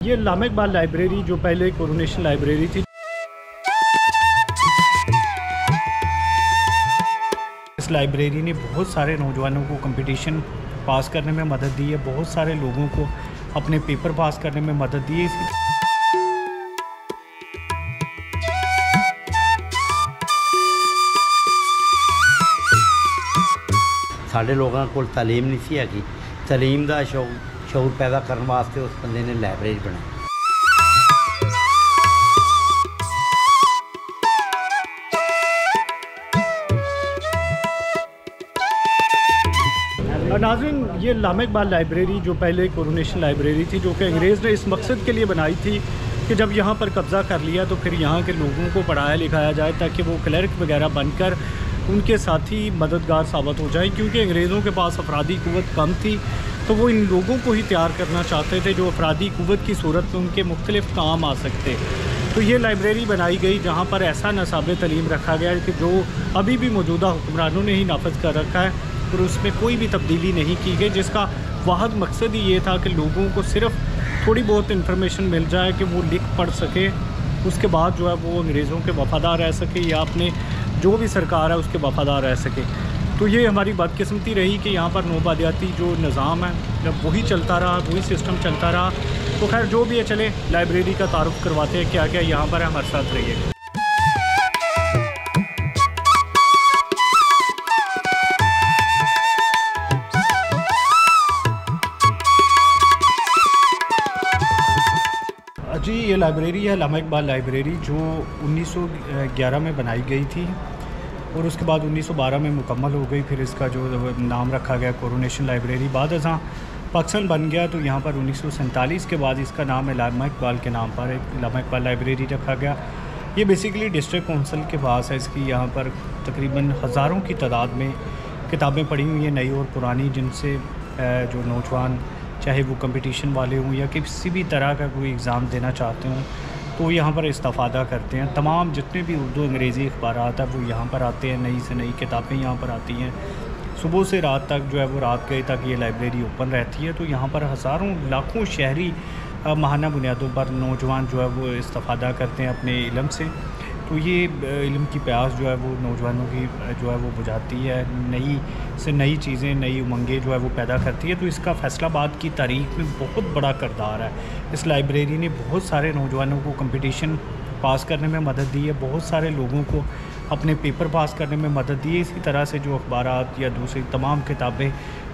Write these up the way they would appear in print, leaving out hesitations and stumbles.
ये लामा इकबाल लाइब्रेरी जो पहले कोरोनेशन लाइब्रेरी थी, इस लाइब्रेरी ने बहुत सारे नौजवानों को कंपटीशन पास करने में मदद दी है, बहुत सारे लोगों को अपने पेपर पास करने में मदद दी है। साढ़े लोगों को तालीम नहीं सी हैगी, तालीम का शौर पैदा करने वास्ते उस बंदे ने लाइब्रेरी बनाई। नाज़रीन, ये लामा इकबाल लाइब्रेरी जो पहले कोरोनेशन लाइब्रेरी थी, जो कि अंग्रेज़ ने इस मकसद के लिए बनाई थी कि जब यहाँ पर कब्ज़ा कर लिया तो फिर यहाँ के लोगों को पढ़ाया लिखाया जाए ताकि वो क्लर्क वगैरह बनकर उनके साथी मददगार साबित हो जाए, क्योंकि अंग्रेज़ों के पास अफरादी क़ुव्वत कम थी तो वो इन लोगों को ही तैयार करना चाहते थे जो अफरादी क़ुव्वत की सूरत में उनके मुख्तलिफ़ काम आ सकते। तो ये लाइब्रेरी बनाई गई जहाँ पर ऐसा नसाब तलीम रखा गया है कि जो अभी भी मौजूदा हुक्मरानों ने ही नाफज कर रखा है और उसमें कोई भी तब्दीली नहीं की गई, जिसका वाहद मकसद ही ये था कि लोगों को सिर्फ थोड़ी बहुत इन्फॉर्मेशन मिल जाए कि वो लिख पढ़ सके, उसके बाद जो है वो अंग्रेज़ों के वफ़ादार रह सके या अपने जो भी सरकार है उसके वफ़ादार रह सके। तो ये हमारी बदकिस्मती रही कि यहाँ पर नौबादियाती जो निज़ाम है जब वही चलता रहा, वही सिस्टम चलता रहा। तो खैर जो भी है, चले लाइब्रेरी का तारुफ़ करवाते हैं क्या क्या यहाँ पर है, हमारे साथ रहिए। जी, ये लाइब्रेरी है लामा इकबाल लाइब्रेरी जो 1911 में बनाई गई थी और उसके बाद 1912 में मुकम्मल हो गई। फिर इसका जो नाम रखा गया कोरोनेशन लाइब्रेरी। बाद अज़ां पाकिस्तान बन गया तो यहाँ पर 1947 के बाद इसका नाम है लामा इकबाल के नाम पर एक लामा इकबाल लाइब्रेरी रखा गया। ये बेसिकली डिस्ट्रिक्ट कौंसिल के पास है। इसकी यहाँ पर तकरीबन हज़ारों की तादाद में किताबें पड़ी हुई हैं, नई और पुरानी, जिनसे जो नौजवान चाहे वो कंपटीशन वाले हों या किसी भी तरह का कोई एग्ज़ाम देना चाहते हों तो यहाँ पर इस्तेफ़ादा करते हैं। तमाम जितने भी उर्दू अंग्रेज़ी अखबारात हैं वो यहाँ पर आते हैं, नई से नई किताबें यहाँ पर आती हैं। सुबह से रात तक जो है वो रात गए तक ये लाइब्रेरी ओपन रहती है। तो यहाँ पर हज़ारों लाखों शहरी माहाना बुनियादों पर नौजवान जो है वो इस्तेफ़ादा करते हैं अपने इल्म से। तो ये इल्म की प्यास जो है वो नौजवानों की जो है वो बुझाती है, नई से नई चीज़ें, नई उमंगें जो है वो पैदा करती है। तो इसका फैसलाबाद की तारीख़ में बहुत बड़ा किरदार है। इस लाइब्रेरी ने बहुत सारे नौजवानों को कंपटीशन पास करने में मदद दी है, बहुत सारे लोगों को अपने पेपर पास करने में मदद दी है। इसी तरह से जो अखबारात या दूसरी तमाम किताबें,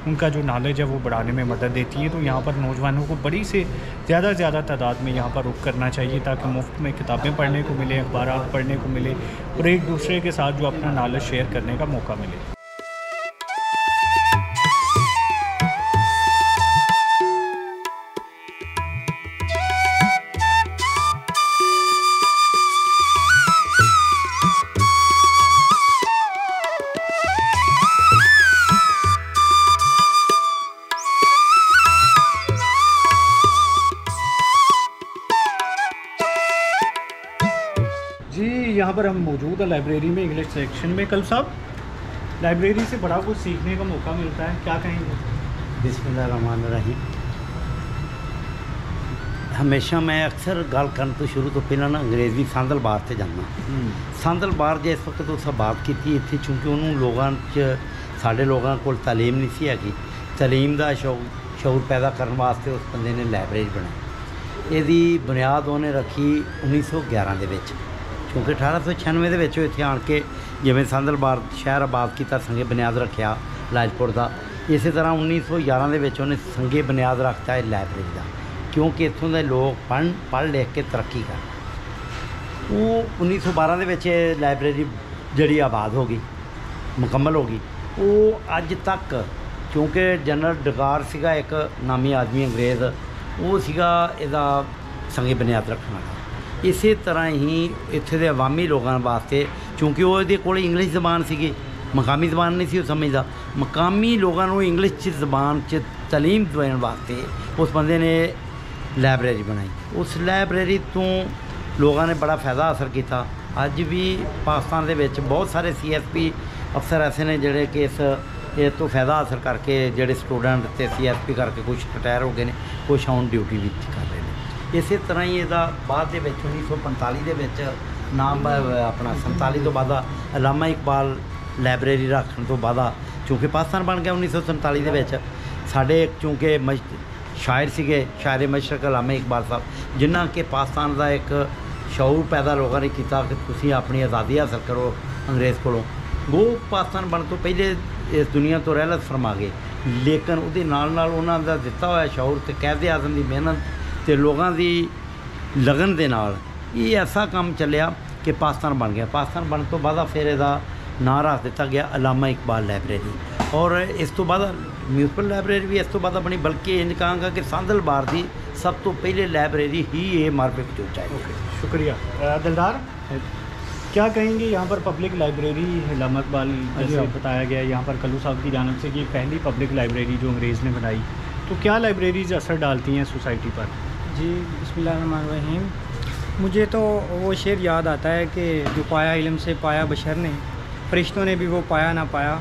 उनका जो नॉलेज है वो बढ़ाने में मदद देती है। तो यहाँ पर नौजवानों को बड़ी से ज़्यादा तादाद में यहाँ पर रुख करना चाहिए ताकि मुफ्त में किताबें पढ़ने को मिले, अखबारात पढ़ने को मिले और एक दूसरे के साथ जो अपना नॉलेज शेयर करने का मौका मिले। जी, यहाँ पर हम मौजूद है लाइब्रेरी में, इंग्लिश सेक्शन में। कल साहब, लाइब्रेरी से बड़ा कुछ सीखने का मौका मिलता है, क्या कहेंगे? बिस्मिल्लाहिर्रहमानिर्रहीम। हमेशा मैं अक्सर गल करन तो शुरू तो पहला ना अंग्रेज़ी संदल बार से जाना। संदल बार जिस वक्त उस बात की इत्थे, चूँकि उन्होंने लोगों साढ़े लोगों को तालीम नहीं सी हैगी, तालीम का शौर पैदा करने वास्ते उस बंदे ने लाइब्रेरी बनाई। इसकी बुनियाद उन्हें रखी 1911 के विच, क्योंकि 1896 के इत्थे आन के जिवें संदल बार शहर आबाद किया, संगे बुनियाद रखा लाजपुर का। इस तरह 1911 के उन्हें संगे बुनियाद रखता है लाइब्रेरी का, क्योंकि इत्थों के लोग पढ़ लिख के तरक्की कर। वो 1912 के लाइब्रेरी जी आबाद हो गई, मुकम्मल हो गई। वो अज तक, क्योंकि जनरल डकार सीगा एक नामी आदमी अंग्रेज़, वो सीगा इहदा संगे बुनियाद रखने वाला। इस तरह ही इत्थे दे अवामी लोगों वास्ते, चूँकि वो इहदे कोल इंग्लिश जबान सीगी, मकामी जबान नहीं सी वो समझदा, मकामी लोगों को इंग्लिश जबान च तालीम देने वास्ते उस बंदे ने लाइब्रेरी बनाई। उस लाइब्रेरी तो लोगों ने बड़ा फ़ायदा हासिल किया। अज भी पाकिस्तान दे विच बहुत सारे CSP अफसर ऐसे ने जिहड़े कि इस तो फ़ायदा हासिल करके जिहड़े स्टूडेंट ते CSP करके कुछ रिटायर हो गए ने, कुछ ऑन ड्यूटी भी कर रहे हैं। ਇਸੇ ਤਰ੍ਹਾਂ ਹੀ ਇਹਦਾ ਬਾਅਦ ਦੇ ਵਿੱਚ 1945 ਦੇ ਵਿੱਚ ਨਾਮ ਆਪਣਾ 47 ਤੋਂ ਬਾਅਦ ਅਲਾਮਾ ਇਕਬਾਲ ਲਾਇਬ੍ਰੇਰੀ ਰੱਖਣ ਤੋਂ ਬਾਅਦ ਚੂँਕਿ ਪਾਕਿਸਤਾਨ ਬਣ ਗਿਆ 1947 ਦੇ ਵਿੱਚ ਸਾਡੇ ਚੂँਕਿ ਸ਼ਾਇਰ ਸੀਗੇ ਸ਼ਾਇਰ ਮਸ਼ਰਕ ਅਲਾਮਾ ਇਕਬਾਲ ਸਾਹਿਬ ਜਿਨ੍ਹਾਂ ਕਿ ਪਾਕਿਸਤਾਨ ਦਾ ਇੱਕ ਸ਼ਊਰ ਪੈਦਾ ਲੋਕਾਂ ਨੇ ਕੀਤਾ ਕਿ ਤੁਸੀਂ ਆਪਣੀ ਆਜ਼ਾਦੀ ਹਾਸਲ ਕਰੋ ਅੰਗਰੇਜ਼ ਕੋਲੋਂ। ਉਹ ਪਾਕਿਸਤਾਨ ਬਣਨ ਤੋਂ ਪਹਿਲੇ ਇਸ ਦੁਨੀਆ ਤੋਂ ਰਹਿਲਤ ਫਰਮਾ ਗਏ, ਲੇਕਿਨ ਉਹਦੇ ਨਾਲ ਨਾਲ ਉਹਨਾਂ ਦਾ ਦਿੱਤਾ ਹੋਇਆ ਸ਼ਊਰ ਅਤੇ ਕਾਇਦੇ ਆਜ਼ਮ ਦੀ ਮਿਹਨਤ ਅਤੇ ਲੋਕਾਂ ਦੀ ਲਗਨ ਦੇ ਨਾਲ ਇਹ ਐਸਾ ਕੰਮ ਚੱਲਿਆ ਕਿ ਪਾਕਿਸਤਾਨ ਬਣ ਗਿਆ। ਪਾਕਿਸਤਾਨ ਬਣਨ ਤੋਂ ਬਾਅਦ ਫਿਰ ਇਹਦਾ ਨਾਂ ਰੱਖ ਦਿੱਤਾ ਗਿਆ ਅਲਾਮਾ ਇਕਬਾਲ ਲਾਇਬ੍ਰੇਰੀ। ਔਰ ਇਸ ਤੋਂ ਬਾਅਦ ਮਿਊਨਿਸਪਲ ਲਾਇਬ੍ਰੇਰੀ ਵੀ ਇਸ ਤੋਂ ਬਾਅਦ ਬਣੀ, ਬल्कि ਇੰਝ ਕਹਾਂਗਾ कि सांदल बार ਦੀ सब तो पहले लाइब्रेरी ही ये मार्केट जो चाहिए। शुक्रिया। दिलदार, क्या कहेंगे यहाँ पर पब्लिक लाइब्रेरी अलामा इकबाल जैसे बताया गया, यहाँ पर कल्लू साहब की जानब से ये पहली पब्लिक लाइब्रेरी जो अंग्रेज़ ने बनाई, तो क्या लाइब्रेरीज असर डालती हैं सोसाइटी पर? जी बिस्मिल्लाहिर्रहमानिर्रहीम। मुझे तो वो शेर याद आता है कि जो पाया इल्म से पाया बशर ने, फरिश्तों ने भी वो पाया ना पाया।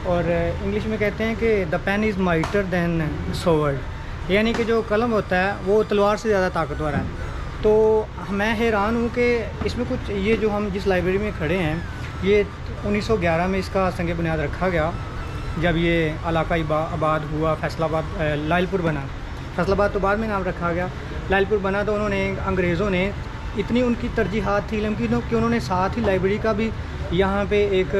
और इंग्लिश में कहते हैं कि the pen is mightier than sword, यानी कि जो कलम होता है वो तलवार से ज़्यादा ताकतवर है। तो मैं हैरान हूँ कि इसमें कुछ ये जो हम जिस लाइब्रेरी में खड़े हैं ये 1911 में इसका संग बुनियाद रखा गया, जब ये इलाका आबाद हुआ, फैसलाबाद लालपुर बना। फैसलाबाद तो बाद में नाम रखा गया, लालपुर बना। तो उन्होंने अंग्रेज़ों ने इतनी उनकी तरजीहात थी इल्म की कि उन्होंने साथ ही लाइब्रेरी का भी यहाँ पे एक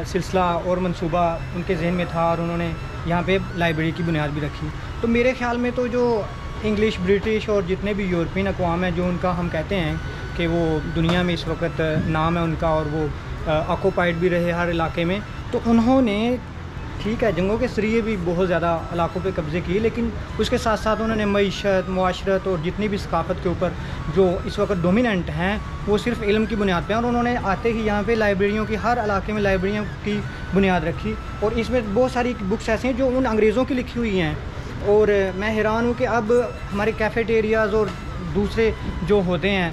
सिलसिला और मंसूबा उनके जहन में था और उन्होंने यहाँ पे लाइब्रेरी की बुनियाद भी रखी। तो मेरे ख़्याल में तो जो इंग्लिश, ब्रिटिश और जितने भी यूरोपियन अक़वाम हैं जो उनका हम कहते हैं कि वो दुनिया में इस वक्त नाम है उनका और वो ऑक्यूपाइड भी रहे हर इलाके में, तो उन्होंने ठीक है जंगों के ज़रिए भी बहुत ज़्यादा इलाकों पे कब्ज़े किए, लेकिन उसके साथ साथ उन्होंने मईशत, मुआशरत और जितनी भी सकाफ़त के ऊपर जो इस वक्त डोमिनेंट हैं वो सिर्फ इल्म की बुनियाद पे हैं। और उन्होंने आते ही यहाँ पे लाइब्रेरियों की हर इलाके में लाइब्रेरियों की बुनियाद रखी और इसमें बहुत सारी बुक्स ऐसी हैं जो उन अंग्रेज़ों की लिखी हुई हैं। और मैं हैरान हूँ कि अब हमारे कैफ़ेटेरियाज़ और दूसरे जो होते हैं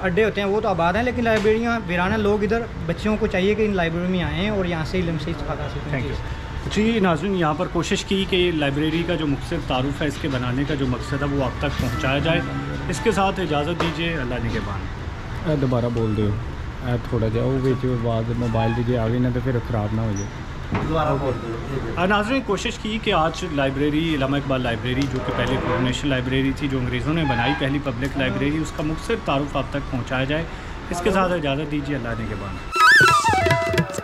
अड्डे होते हैं वो तो आबाद हैं, लेकिन लाइब्रेरियाँ वीराना। लोग इधर बच्चों को चाहिए कि इन लाइब्रेरी में आएँ और यहाँ से इल्म से इस्तेफादा करें। थैंक यू जी। नाज़रीन, यहाँ पर कोशिश की कि लाइब्रेरी का जो मकसद तारुफ़ है, इसके बनाने का जो मकसद है वो आप तक पहुँचाया जाए। इसके साथ इजाज़त दीजिए, अल्लाह निगहबान। दोबारा बोल दो थोड़ा जा आवाज़ मोबाइल की आ गई ना तो फिर ख़राब ना हो जाए। नाज़रीन, कोशिश की कि आज लाइब्रेरी अलामा इकबाल लाइब्रेरी जो कि पहले कोरोनेशन लाइब्रेरी थी जो अंग्रेज़ों ने बनाई, पहली पब्लिक लाइब्रेरी, उसका मकसद तारुफ़ आप तक पहुँचाया जाए। इसके साथ इजाज़त दीजिए, अल्लाह निगहबान।